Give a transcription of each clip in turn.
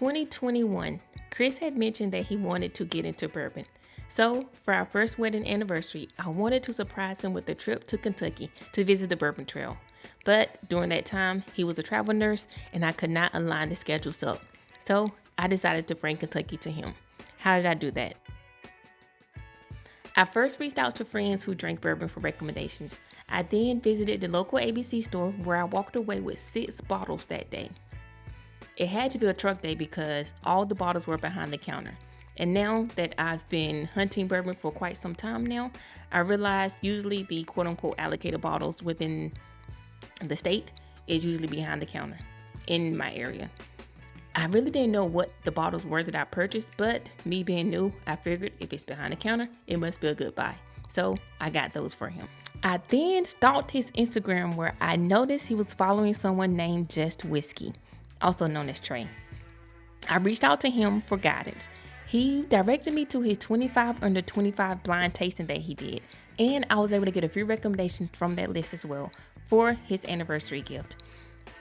2021, Chris had mentioned that he wanted to get into bourbon. So, for our first wedding anniversary, I wanted to surprise him with a trip to Kentucky to visit the Bourbon Trail. But during that time, he was a travel nurse and I could not align the schedules up. So, I decided to bring Kentucky to him. How did I do that? I first reached out to friends who drank bourbon for recommendations. I then visited the local ABC store where I walked away with 6 bottles that day. It had to be a truck day because all the bottles were behind the counter. And now that I've been hunting bourbon for quite some time now, I realized usually the quote unquote allocated bottles within the state is usually behind the counter in my area. I really didn't know what the bottles were that I purchased, but me being new, I figured if it's behind the counter, it must be a good buy. So I got those for him. I then stalked his Instagram where I noticed he was following someone named Just Whiskey, also known as Trey. I reached out to him for guidance. He directed me to his 25 under 25 blind tasting that he did, and I was able to get a few recommendations from that list as well for his anniversary gift.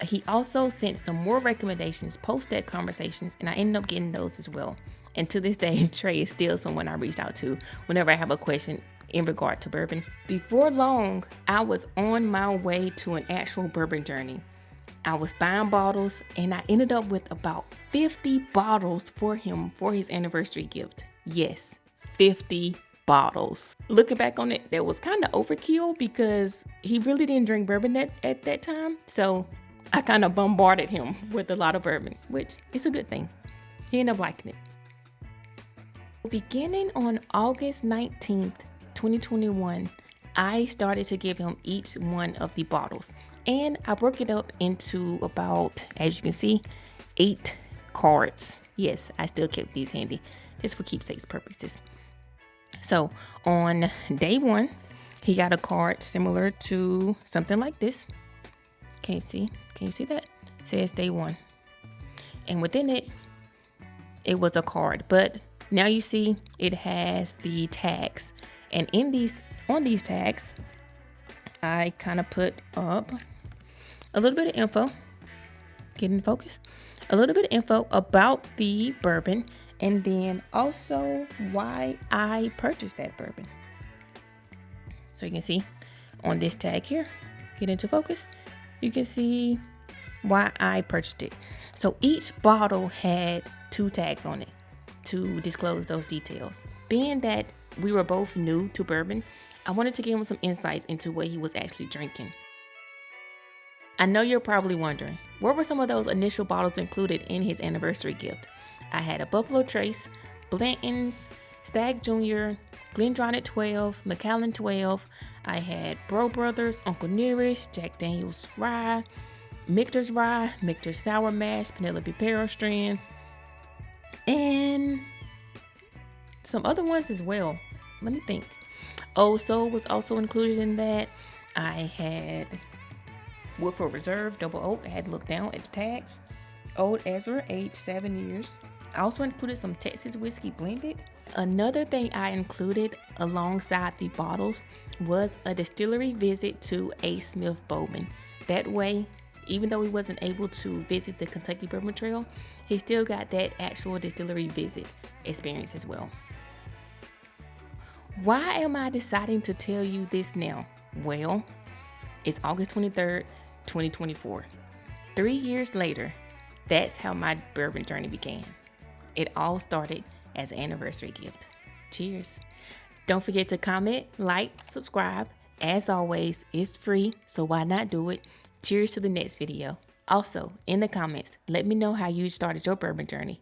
He also sent some more recommendations post that conversations, and I ended up getting those as well. And to this day, Trey is still someone I reached out to whenever I have a question in regard to bourbon. Before long, I was on my way to an actual bourbon journey. I was buying bottles and I ended up with about 50 bottles for him for his anniversary gift. Yes, 50 bottles. Looking back on it, that was kind of overkill because he really didn't drink bourbon at that time. So I kind of bombarded him with a lot of bourbon, which is a good thing. He ended up liking it. Beginning on August 19th, 2021, I started to give him each one of the bottles. And I broke it up into about, as you can see, 8 cards. Yes, I still kept these handy just for keepsakes purposes. So on day 1, he got a card similar to something like this. Can you see that? It says day 1. And within it, it was a card. But now you see it has the tags. And on these tags, I kind of put up a little bit of info, get in focus, a little bit of info about the bourbon, and then also why I purchased that bourbon. So you can see on this tag here, get into focus, you can see why I purchased it. So each bottle had 2 tags on it to disclose those details. Being that we were both new to bourbon, I wanted to give him some insights into what he was actually drinking. I know you're probably wondering, what were some of those initial bottles included in his anniversary gift? I had a Buffalo Trace, Blanton's, Stag Jr., GlenDronach 12, Macallan 12. I had Bro Brothers, Uncle Nearest, Jack Daniels Rye, Michter's Rye, Michter's Sour Mash, Penelope Perro Strand, and some other ones as well. Let me think. Old Soul was also included in that. I had Woodford Reserve Double Oak. I had to look down at the tags. Old Ezra, aged 7 years. I also included some Texas whiskey blended. Another thing I included alongside the bottles was a distillery visit to A. Smith Bowman. That way, even though he wasn't able to visit the Kentucky Bourbon Trail, he still got that actual distillery visit experience as well. Why am I deciding to tell you this now? Well, it's August 23rd, 2024. 3 years later, that's how my bourbon journey began. It all started as an anniversary gift. Cheers. Don't forget to comment, like, subscribe. As always, it's free, so why not do it? Cheers to the next video. Also, in the comments, let me know how you started your bourbon journey.